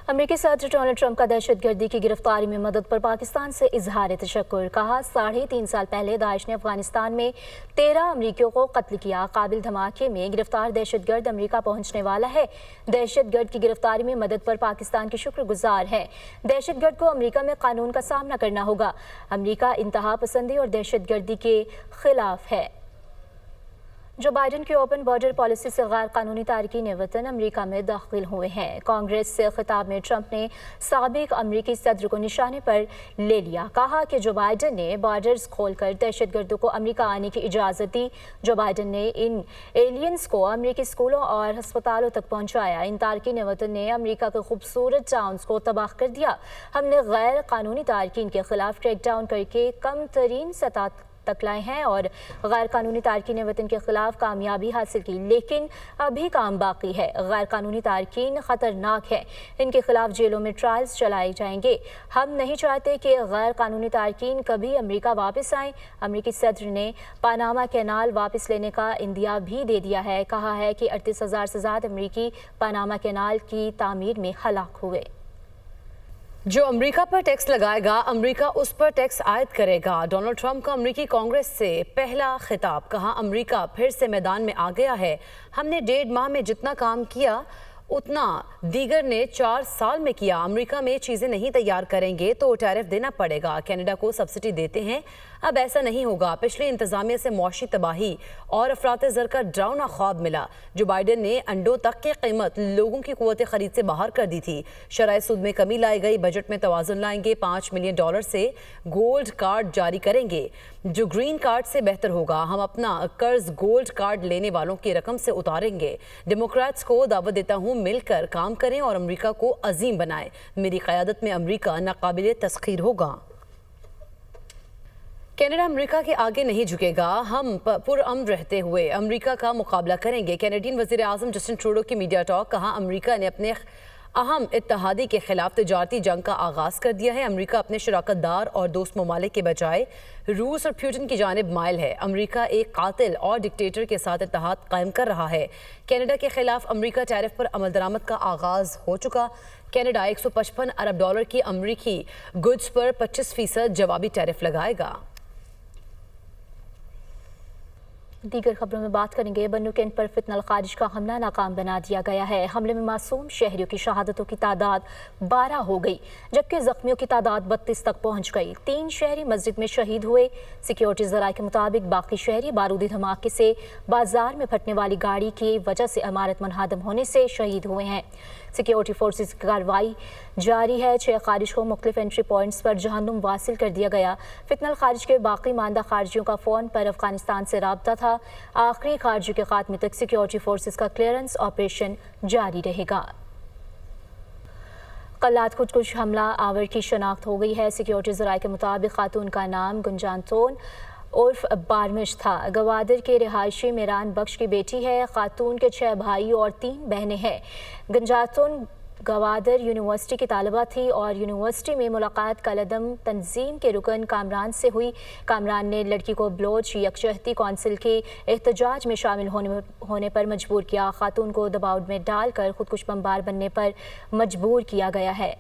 अमेरिकी सदर Donald Trump का दहशतगर्दी की गिरफ्तारी में मदद पर पाकिस्तान से इजहार तशक्कुर। कहा 3.5 साल पहले दाइश ने अफगानिस्तान में 13 अमरीकियों को कत्ल किया। काबिल धमाके में गिरफ्तार दहशतगर्द अमरीका पहुंचने वाला है। दहशतगर्द की गिरफ्तारी में मदद पर पाकिस्तान के शुक्रगुजार है। दहशतगर्द को अमरीका में कानून का सामना करना होगा। अमरीका इंतहा पसंदी और दहशतगर्दी के खिलाफ है। जो बाइडन की ओपन बॉर्डर पॉलिसी से गैर कानूनी तारकीन वतन अमरीका में दाखिल हुए हैं। कांग्रेस से खिताब में ट्रंप ने साबिक अमरीकी सदर को निशाने पर ले लिया। कहा कि जो बाइडन ने बॉर्डर्स खोलकर दहशतगर्दों को अमरीका आने की इजाज़त दी। जो बाइडन ने इन एलियंस को अमरीकी स्कूलों और अस्पतालों तक पहुँचाया। इन तारकीन वतन ने अमरीका के खूबसूरत टाउन्स को तबाह कर दिया। हमने गैर कानूनी तारकीन के खिलाफ क्रैकडाउन करके कम तरीन सतह तक लाए हैं और गैर कानूनी तारकीन वतन के खिलाफ कामयाबी हासिल की, लेकिन अभी काम बाकी है। गैर कानूनी तारकीन खतरनाक है, इनके खिलाफ जेलों में ट्रायल्स चलाए जाएंगे। हम नहीं चाहते कि गैर कानूनी तारकीन कभी अमरीका वापस आए। अमरीकी सदर ने पानामा कैनाल वापस लेने का इंदिया भी दे दिया है। कहा है कि 38,000 से ज़्यादा अमरीकी पानामा कैनाल की तामीर में हलाक हुए। जो अमेरिका पर टैक्स लगाएगा, अमेरिका उस पर टैक्स आयद करेगा। डोनाल्ड ट्रंप का अमेरिकी कांग्रेस से पहला खिताब। कहा अमेरिका फिर से मैदान में आ गया है। हमने 1.5 माह में जितना काम किया उतना दीगर ने 4 साल में किया। अमेरिका में चीज़ें नहीं तैयार करेंगे तो टैरिफ देना पड़ेगा। कनाडा को सब्सिडी देते हैं, अब ऐसा नहीं होगा। पिछले इंतजामिया से मौशी तबाही और अफरात-ए-ज़र का डरावना ख्वाब मिला। जो बाइडन ने अंडों तक की कीमत लोगों की कुव्वत खरीद से बाहर कर दी थी। शरह सूद में कमी लाई गई। बजट में तवाज़ुन लाएंगे। $5 मिलियन से गोल्ड कार्ड जारी करेंगे जो ग्रीन कार्ड से बेहतर होगा। हम अपना कर्ज गोल्ड कार्ड लेने वालों की रकम से उतारेंगे। डेमोक्रेट्स को दावत देता हूँ मिलकर काम करें और अमेरिका को अजीम बनाएं। मेरी क़यादत में अमेरिका नाकाबिले तस्खीर होगा। कनाडा अमेरिका के आगे नहीं झुकेगा। हम पुरअमन रहते हुए अमेरिका का मुकाबला करेंगे। कैनेडियन वज़ीर आज़म जस्टिन ट्रूडो की मीडिया टॉक। कहा अमेरिका ने अपने अहम इत्तेहादी के खिलाफ तिजारती जंग का आगाज़ कर दिया है। अमेरिका अपने शराकतदार और दोस्त ममालिक के बजाय रूस और पुतिन की जानिब माइल है। अमेरिका एक कातिल और डिक्टेटर के साथ इत्तेहाद कायम कर रहा है। कनाडा के खिलाफ अमेरिका टैरिफ पर अमल दरामद का आगाज़ हो चुका। कनाडा $155 अरब की अमेरिकी गुड्स पर 25% जवाबी टैरिफ लगाएगा। दीगर खबरों में बात करेंगे। बन्नू कैंट पर फितनल खारिज का हमला नाकाम बना दिया गया है। हमले में मासूम शहरियों की शहादतों की तादाद 12 हो गई, जबकि जख्मियों की तादाद 32 तक पहुंच गई। 3 शहरी मस्जिद में शहीद हुए। सिक्योरिटी ज़राए के मुताबिक बाकी शहरी बारूदी धमाके से बाजार में फटने वाली गाड़ी की वजह से इमारत मुनहदम होने से शहीद हुए हैं। सिक्योरिटी फोर्सेस की कार्रवाई जारी है। 6 खारिज को मुख्तलिफ एंट्री पॉइंट्स पर जहन्नुम वासिल कर दिया गया। फितनल खारिज के बाकी मानदा खारिजियों का फ़ोन पर अफगानिस्तान से राब्ता था। आखिरी खारिजी के खात्मे तक सिक्योरिटी फोर्सेस का क्लियरेंस ऑपरेशन जारी रहेगा। कल्लात खुदकुश हमला आवर की शनाख्त हो गई है। सिक्योरिटी ज़राए के मुताबिक खातून का नाम गुंजानतोन उर्फ बारमिश था। गवादर के रिहायशी मेरान बख्श की बेटी है। खातून के 6 भाई और 3 बहनें हैं। गुंजातुन गवादर यूनिवर्सिटी की तालिबा थी और यूनिवर्सिटी में मुलाकात कलदम तंजीम के रुकन कामरान से हुई। कामरान ने लड़की को बलोच यकजहती कौंसिल के एहतजाज में शामिल होने पर मजबूर किया। खातून को दबाव में डालकर खुदकुश बमबार बनने पर मजबूर किया गया है।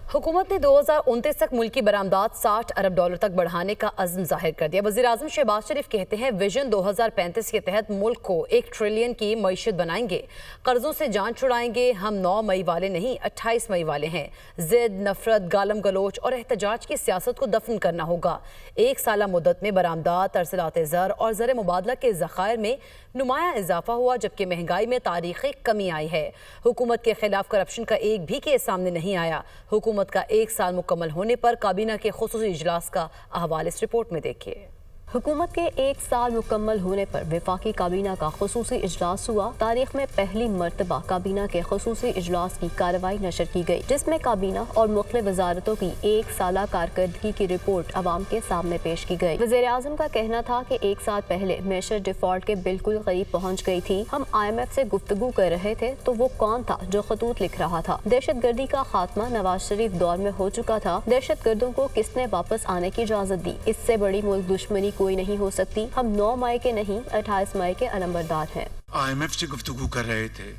हुकूमत ने 2029 तक मुल्की बरामदात $60 अरब तक बढ़ाने का अज़्म जाहिर कर दिया। वज़ीर आज़म शहबाज शरीफ कहते हैं विजन 2035 के तहत मुल्क को 1 ट्रिलियन की मईशत बनाएंगे। कर्जों से जान छुड़ाएंगे। हम 9 मई वाले नहीं 28 मई वाले हैं। जिद, नफरत, गालम गलोच और एहतजाज की सियासत को दफन करना होगा। 1 साला मुद्दत में बरामदात, तरसलाते ज़र और ज़र मुबादला के ज़खायर में नुमाया इजाफा हुआ, जबकि महंगाई में तारीखी कमी आई है। हुकूमत के खिलाफ करप्शन का एक भी केस सामने नहीं आया। हुकूमत का 1 साल मुकम्मल होने पर काबीना के खुसूसी इजलास का अहवाल इस रिपोर्ट में देखिए। हुकूमत के 1 साल मुकम्मल होने पर वफाकी काबीना का खुसूसी इजलास हुआ। तारीख में पहली मरतबा काबीना के खुसूसी इजलास की कार्रवाई नशर की गई, जिसमें काबीना और मुख्तलिफ वजारतों की 1 साला कारकर्दगी की रिपोर्ट अवाम के सामने पेश की गई। वज़ीर आज़म का कहना था कि 1 साल पहले मैशर डिफॉल्ट के बिल्कुल करीब पहुँच गई थी। हम IMF से गुफ्तगू कर रहे थे तो वो कौन था जो खतूत लिख रहा था। दहशत गर्दी का खात्मा नवाज शरीफ दौर में हो चुका था। दहशत गर्दों को किसने वापस आने की इजाज़त दी? इससे बड़ी मुल्क दुश्मनी कोई नहीं हो सकती। हम 9 मई के नहीं 28 मई के अलंबरदार हैं। IMF से गुफ्तगू कर रहे थे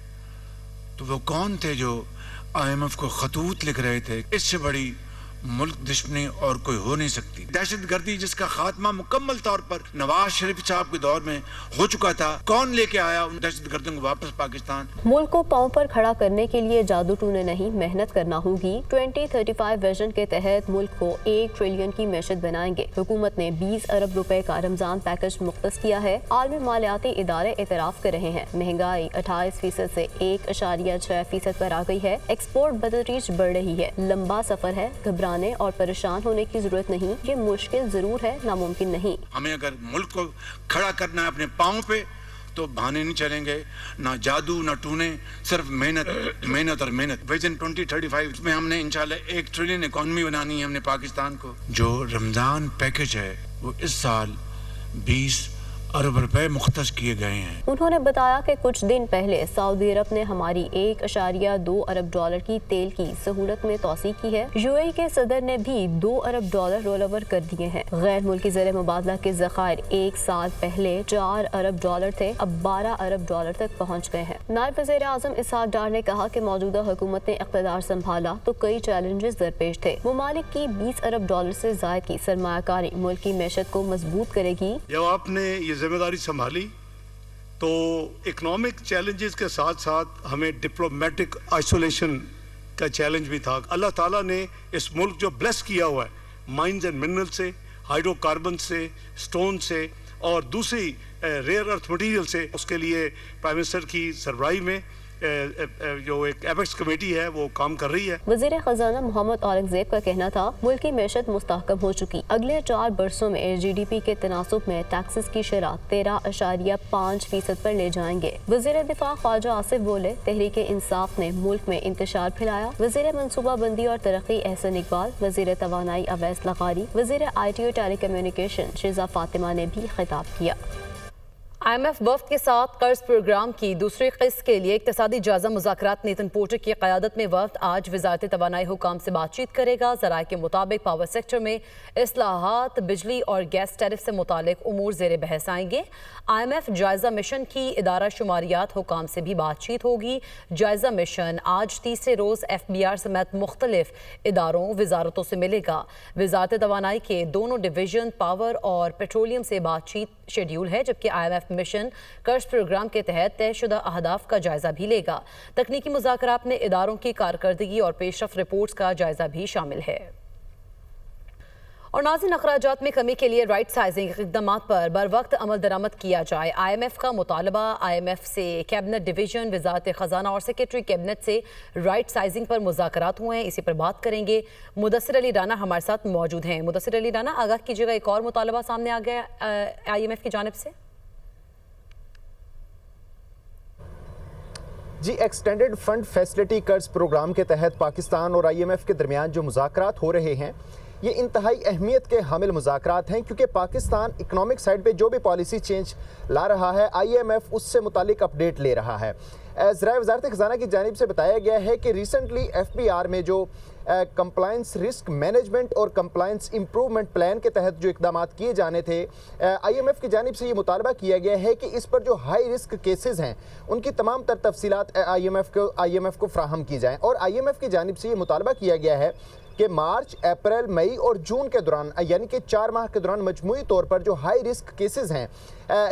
तो वो कौन थे जो IMF को खतूत लिख रहे थे, इससे बड़ी मुल्क दुश्मनी और कोई हो नहीं सकती। दहशतगर्दी जिसका खात्मा मुकम्मल तौर पर नवाज शरीफ साहब के दौर में हो चुका था, कौन लेके आया उन दहशतगर्दियों को वापस पाकिस्तान? मुल्क को पांव पर खड़ा करने के लिए जादू टूने नहीं, मेहनत करना होगी। 2035 विजन के तहत मुल्क को 1 ट्रिलियन की मैशत बनाएंगे। हुकूमत ने 20 अरब रुपए का रमजान पैकेज मुख्तस किया है। आलमी मालियाती इदारे एतराफ कर रहे हैं। महंगाई 28% से 1.6% पर आ गई है। एक्सपोर्ट बतदरीज बढ़ रही है। लंबा सफर है, घबराने और परेशान होने की जरूरत नहीं। ये मुश्किल जरूर है, नामुमकिन नहीं। हमें अगर मुल्क को खड़ा करना है अपने पाँव पे, तो बहाने नहीं चलेंगे, ना जादू ना टूने, सिर्फ मेहनत मेहनत और मेहनत। विजन 2035 में हमने इंशाल्लाह 1 ट्रिलियन इकॉनमी बनानी है हमने पाकिस्तान को। जो रमजान पैकेज है वो इस साल 20 अरब रुपए मुख्तस किए गए हैं। उन्होंने बताया कि कुछ दिन पहले सऊदी अरब ने हमारी 1.2 अरब डॉलर की तेल की सहूलत में तोसी की है। UAE के सदर ने भी 2 अरब डॉलर रोल ओवर कर दिए हैं। गैर मुल्की ज़र मुबादला के ज़खायर 1 साल पहले 4 अरब डॉलर थे, अब 12 अरब डॉलर तक पहुँच गए हैं। नायब वज़ीर आज़म इसहाक डार ने कहा कि मौजूदा हुकूमत ने इक़्तिदार संभाला तो कई चैलेंजेस दरपेश थे। मुमालिक की 20 अरब डॉलर से ज़ायद की सरमायाकारी मुल्क की मैशत को मजबूत करेगी। जब आपने ये जिम्मेदारी संभाली तो इकोनॉमिक चैलेंजेस के साथ साथ हमें डिप्लोमेटिक आइसोलेशन का चैलेंज भी था। अल्लाह ताला ने इस मुल्क जो ब्लेस किया हुआ है माइंस एंड मिनरल से, हाइड्रोकार्बन से, स्टोन से और दूसरी रेयर अर्थ मटेरियल से, उसके लिए प्राइम मिनिस्टर की सरबराही में जो एक एपेक्स कमेटी है वो काम कर रही है। वज़ीर खजाना मोहम्मद औरंगजेब का कहना था मुल्क की मैशत मुस्तहकम हो चुकी। अगले 4 बरसों में GDP के तनासुब में टैक्सेस की शरह 13.5% पर ले जाएंगे। वज़ीर दिफा ख्वाजा आसिफ बोले तहरीक इंसाफ ने मुल्क में इंतशार फैलाया। वज़ीर मनसूबाबंदी और तरक्की एहसन इकबाल, वज़ीर तवानाई अवैस लगारी, वज़ीर IT और टेलीकम्युनिकेशन शिजा फातिमा ने भी खिताब किया। IMF वफ्द के साथ कर्ज प्रोग्राम की दूसरी किस्त के लिए इक्तिसादी जायजा मुज़ाकरात नेतन पोर्टर की क़यादत में वफ्द आज वज़ारत तवानाई हुकाम से बातचीत करेगा। ज़राए के मुताबिक पावर सेक्टर में इस्लाहात, बिजली और गैस टैरिफ से मुतालिक उमूर ज़ेर बहस आएंगे। IMF जायजा मिशन की इदारा शुमारियात हुकाम से भी बातचीत होगी। जायजा मिशन आज तीसरे रोज़ FBR समेत मुख्तलिफ इदारों वजारतों से मिलेगा। वज़ारत तवानाई के दोनों डिवीजन पावर और पेट्रोलियम से बातचीत शेड्यूल है, जबकि IMF मिशन कर्ज प्रोग्राम के तहत तयशुदा अहदाफ का जायजा भी लेगा। तकनीकी मुज़ाकरात में इदारों की कारकर्दगी और पेशरफ रिपोर्ट्स का जायजा भी शामिल है। और नाज़िन अखराजात में कमी के लिए राइट साइजिंग इक़दाम पर बर वक्त अमल दरामद किया जाए। IMF का मुतालबा। IMF से कैबिनेट डिवीजन, वज़ारत ख़जाना और सेक्रेटरी कैबिनेट से राइट साइजिंग पर मुज़ाकरात हुए हैं। इसी पर बात करेंगे। मुदस्सिर अली राना हमारे साथ मौजूद हैं। मुदस्सिर अली राना, आगाह कीजिएगा, एक और मुतालबा सामने आ गया IMF की जानिब से। जी, एक्सटेंडेड फंड फैसिलिटी कर्ज प्रोग्राम के तहत पाकिस्तान और IMF के दरमियान जो मुज़ाकरात हो रहे हैं ये इंतहाई अहमियत के हामिल मुज़ाकरात हैं, क्योंकि पाकिस्तान इकनॉमिक साइड पे जो भी पॉलिसी चेंज ला रहा है IMF उससे मुतालिक अपडेट ले रहा है। ज़राए वज़ारत ख़जाना की जानिब से बताया गया है कि रिसेंटली FBR में जो कंप्लायंस रिस्क मैनेजमेंट और कंप्लायंस इम्प्रूवमेंट प्लान के तहत जो इक़दाम किए जाने थे, IMF की जानिब से ये मुतालबा किया गया है कि इस पर जो हाई रिस्क केसेस हैं उनकी तमाम तर तफसीलात IMF को फ्राहम की जाएँ। और IMF की जानिब से ये मुतालबा किया गया है कि मार्च, अप्रैल, मई और जून के दौरान, यानी कि 4 माह के दौरान मजमूई तौर पर जो हाई रिस्क केसेस हैं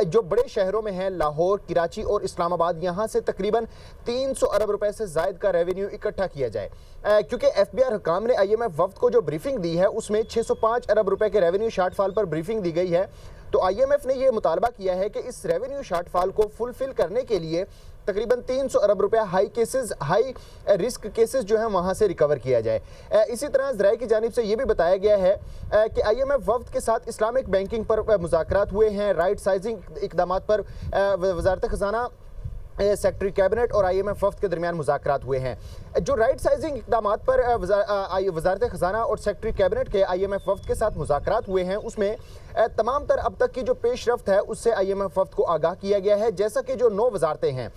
जो बड़े शहरों में हैं, लाहौर, कराची और इस्लामाबाद, यहाँ से तकरीबन 300 अरब रुपए से ज़ायद का रेवेन्यू इकट्ठा किया जाए। क्योंकि FBR हुकाम ने IMF वफ्द को जो ब्रीफिंग दी है उसमें 605 अरब रुपए के रेवेन्यू शार्टफॉल पर ब्रीफिंग दी गई है। तो IMF ने यह मुतालबा किया है कि इस रेवेन्यू शार्टफॉल को फुलफिल करने के लिए तकरीबन 300 अरब रुपया हाई रिस्क केसेस जो हैं वहाँ से रिकवर किया जाए। इसी तरह ज़राए की जानिब से ये भी बताया गया है कि IMF वफ्द के साथ इस्लामिक बैंकिंग पर मुज़ाकरात हुए हैं। राइट साइजिंग इक़दाम पर वज़ारत ख़जाना, सेक्रेटरी कैबिनेट और IMF वफ्द के दरमियान मुज़ाकरात हुए हैं। जो राइट साइजिंग इक़दाम पर वज़ारत ख़जाना और सेक्रेटरी कैबिनेट के IMF वफ्द के साथ मुज़ाकरात हुए हैं उसमें तमाम तर अब तक की जो पेशरफ्त है उससे IMF वफ्द को आगाह किया गया है। जैसा कि जो 9 वजारतें हैं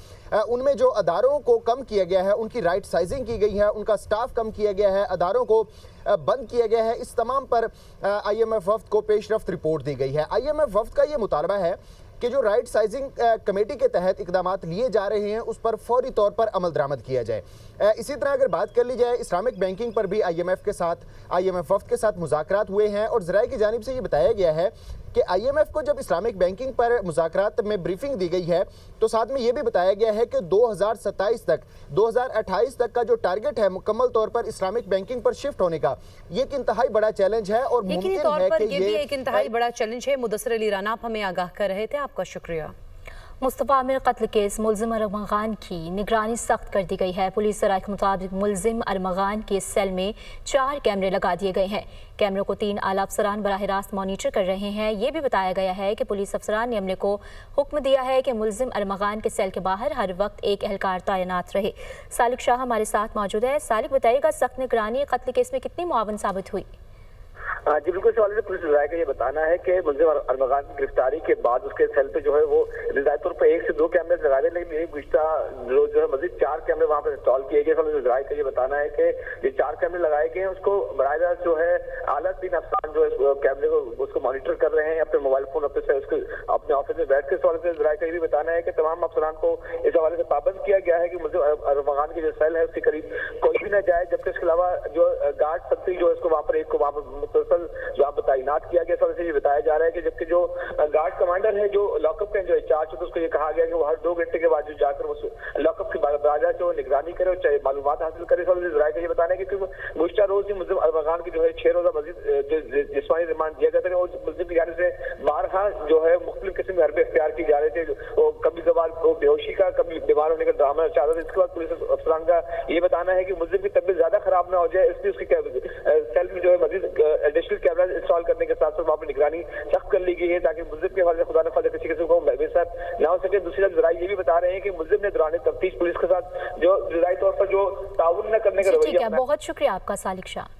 उनमें जो अदारों को कम किया गया है, उनकी राइट साइजिंग की गई है, उनका स्टाफ कम किया गया है, अदारों को बंद किया गया है, इस तमाम पर IMF वफ्द को पेशरफ्त रिपोर्ट दी गई है। IMF वफ्द का ये मुतालबा है कि जो राइट साइजिंग कमेटी के तहत इकदाम लिए जा रहे हैं उस पर फौरी तौर पर अमल दरामद किया जाए। इसी तरह अगर बात कर ली जाए इस्लामिक बैंकिंग पर भी IMF वफ्द के साथ मुज़ाकरात हुए हैं और ज़राए की जानिब से ये बताया गया है कि IMF को जब इस्लामिक बैंकिंग पर मुज़ाकरात में ब्रीफिंग दी गई है तो साथ में ये भी बताया गया है कि 2028 तक का जो टारगेट है मुकम्मल तौर पर इस्लामिक बैंकिंग पर शिफ्ट होने का, ये एक इंतहाई बड़ा चैलेंज है और यकीनी तौर पर ये भी एक इंतहाई बड़ा चैलेंज है। मुदस्सिर अली राना, आप हमें आगाह कर रहे थे, आपका शुक्रिया। मुस्तफ़ा आमिर कत्ल केस मुल्जिम अरमगान की निगरानी सख्त कर दी गई है। पुलिस सराय के मुताबिक मुल्जिम अरमगान के सेल में 4 कैमरे लगा दिए गए हैं। कैमरों को 3 आला अफसरान बराह रास्त मॉनिटर कर रहे हैं। ये भी बताया गया है कि पुलिस अफसरान ने अमले को हुक्म दिया है कि मुल्जिम अरमगान के सेल के बाहर हर वक्त एक एहलकार तैनात रहे। सालिक शाह हमारे साथ मौजूद है। सालिक, बताइएगा सख्त निगरानी कत्ल केस में कितनी मुआवन साबित हुई? जी बिल्कुल, इस हवाले से पुलिस विभाग का ये बताना है कि मुल्जिम अरमगान की गिरफ्तारी के बाद उसके सेल पे जो है वो निर्धारित तौर पर 1 से 2 कैमरे लगा दिए, लेकिन यही गुज़िश्ता जो है मजीद 4 कैमरे वहाँ पर इंस्टॉल किए गए। पुलिस विभाग का ये बताना है कि ये 4 कैमरे लगाए गए हैं, उसको बराह रास्त जो है आला 3 अफसरान जो है कैमरे को उसको मॉनिटर कर रहे हैं अपने मोबाइल फोन से, उसके अपने ऑफिस में बैठ के। इस हवाले से विभाग का ये भी बताना है कि तमाम अफसरान को इस हवाले से पाबंद किया गया है कि मुल्जिम अरमगान की जो सेल है उसके करीब कोई भी न जाए, जबकि इसके अलावा जो गार्ड सख्ती जो है उसको वहाँ पर एक को वहाँ पर मुसलसल जो आप तैनात किया गया। से ये बताया जा रहा है कि जबकि जो गार्ड कमांडर है जो लॉकअप के जो इंचार्ज है, तो उसको ये कहा गया कि वो हर 2 घंटे के बाद जो जाकर उस लॉकअप की बाजा जो निगरानी करे और चाहे मालूमात हासिल करे। इसलिए ये बताना है कि गुज़िश्ता रोज ही मुल्जिम अरमगान की जो है 6 रोजा मजीद जिस्मानी रिमांड दिया गया था और मुल्जिम की जानिब से बारहा जो है मुख्तलिफ किस्म के हरबे इख्तियार की जा रहे थे। वो कभी कभार बेहोशी का, कभी बीमार होने का ड्रामा चाहता था। इसके बाद पुलिस अफसरान का ये बताना है कि मुल्जिम की तबीयत ज्यादा खराब ना हो जाए, इसलिए उसकी सेल में जो है मजीद एडिशनल कैमरा इंस्टॉल करने के साथ साथ वहाँ पर निगरानी सख्त कर ली गई है ताकि मुल्जिम के हवाले से खुदा न खास्ता किसी किस्म को बेसाब ना हो सके। दूसरी तरफ जराये ये भी बता रहे हैं कि मुल्जिम ने दौरान तफ्तीश पुलिस के साथ जो ज़ाहिरी तौर पर जो ताउन न करने का रवैया। बहुत शुक्रिया आपका सालिक शाह।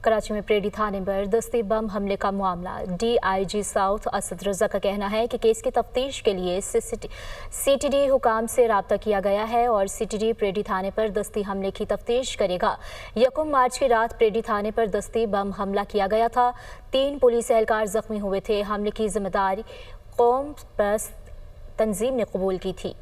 कराची में प्रेडी थाने पर दस्ती बम हमले का मामला। DIG साउथ असद रजा का कहना है कि केस की तफ्तीश के लिए CTD हुकाम से रब्ता किया गया है और CTD प्रेडी थाने पर दस्ती हमले की तफ्तीश करेगा। 1 मार्च की रात प्रेडी थाने पर दस्ती बम हमला किया गया था। 3 पुलिस एहलकार जख्मी हुए थे। हमले की जिम्मेदारी कौम परस्त तंजीम ने कबूल की थी।